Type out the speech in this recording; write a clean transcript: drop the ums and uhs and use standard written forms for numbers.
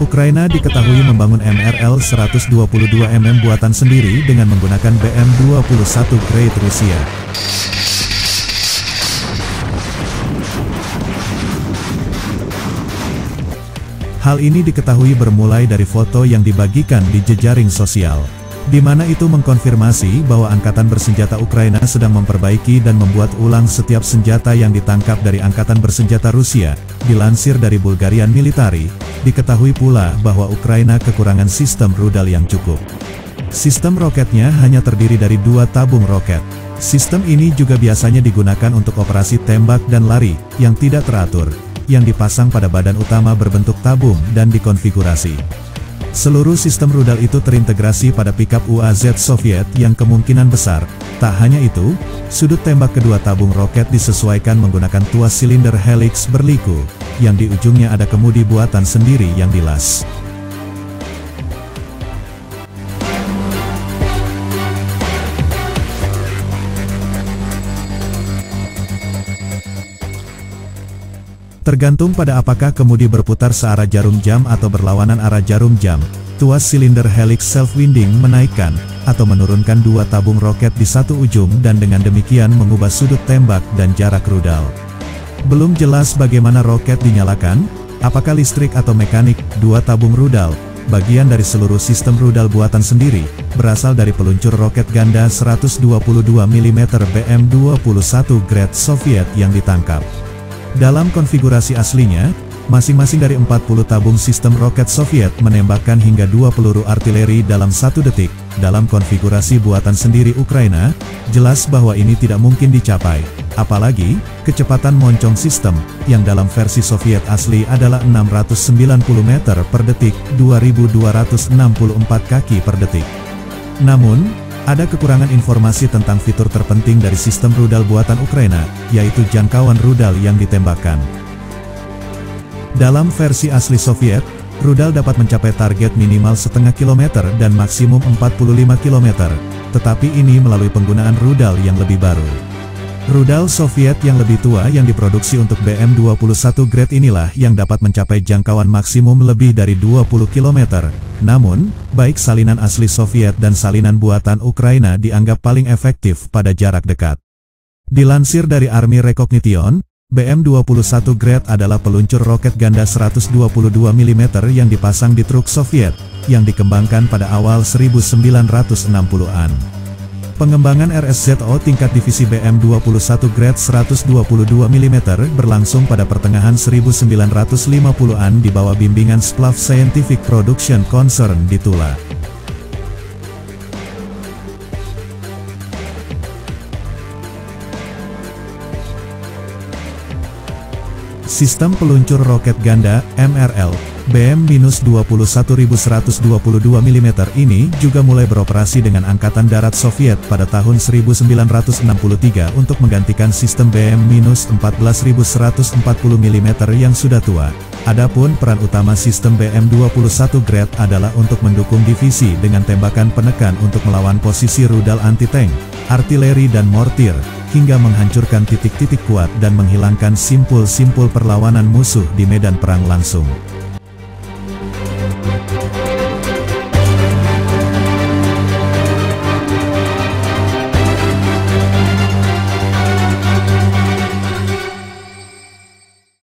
Ukraina diketahui membangun MRL-122mm buatan sendiri dengan menggunakan BM-21 grade Rusia. Hal ini diketahui bermulai dari foto yang dibagikan di jejaring sosial, di mana itu mengkonfirmasi bahwa Angkatan Bersenjata Ukraina sedang memperbaiki dan membuat ulang setiap senjata yang ditangkap dari Angkatan Bersenjata Rusia. Dilansir dari Bulgarian Military, diketahui pula bahwa Ukraina kekurangan sistem rudal yang cukup. Sistem roketnya hanya terdiri dari 2 tabung roket. Sistem ini juga biasanya digunakan untuk operasi tembak dan lari yang tidak teratur, yang dipasang pada badan utama berbentuk tabung dan dikonfigurasi. Seluruh sistem rudal itu terintegrasi pada pickup UAZ Soviet yang kemungkinan besar. Tak hanya itu, sudut tembak kedua tabung roket disesuaikan menggunakan tuas silinder helix berliku, yang di ujungnya ada kemudi buatan sendiri yang dilas. Tergantung pada apakah kemudi berputar searah jarum jam atau berlawanan arah jarum jam, tuas silinder helix self-winding menaikkan atau menurunkan 2 tabung roket di satu ujung dan dengan demikian mengubah sudut tembak dan jarak rudal. Belum jelas bagaimana roket dinyalakan, apakah listrik atau mekanik. 2 tabung rudal, bagian dari seluruh sistem rudal buatan sendiri, berasal dari peluncur roket ganda 122 mm BM-21 grade Soviet yang ditangkap. Dalam konfigurasi aslinya, masing-masing dari 40 tabung sistem roket Soviet menembakkan hingga 2 peluru artileri dalam 1 detik. Dalam konfigurasi buatan sendiri Ukraina, jelas bahwa ini tidak mungkin dicapai. Apalagi, kecepatan moncong sistem, yang dalam versi Soviet asli adalah 690 meter per detik, 2264 kaki per detik. Namun, ada kekurangan informasi tentang fitur terpenting dari sistem rudal buatan Ukraina, yaitu jangkauan rudal yang ditembakkan. Dalam versi asli Soviet, rudal dapat mencapai target minimal setengah kilometer dan maksimum 45 km, tetapi ini melalui penggunaan rudal yang lebih baru. Rudal Soviet yang lebih tua yang diproduksi untuk BM-21 grade inilah yang dapat mencapai jangkauan maksimum lebih dari 20 km. Namun, baik salinan asli Soviet dan salinan buatan Ukraina dianggap paling efektif pada jarak dekat. Dilansir dari Army Recognition, BM-21 grade adalah peluncur roket ganda 122 mm yang dipasang di truk Soviet, yang dikembangkan pada awal 1960-an. Pengembangan RSZO tingkat divisi BM-21 grade 122 mm berlangsung pada pertengahan 1950-an di bawah bimbingan Splav Scientific Production Concern di Tula. Sistem peluncur roket ganda, MRL, BM-21122 mm ini juga mulai beroperasi dengan Angkatan Darat Soviet pada tahun 1963 untuk menggantikan sistem BM-14140 mm yang sudah tua. Adapun peran utama sistem BM-21 grade adalah untuk mendukung divisi dengan tembakan penekan untuk melawan posisi rudal anti-tank, artileri dan mortir, hingga menghancurkan titik-titik kuat dan menghilangkan simpul-simpul perlawanan musuh di medan perang langsung.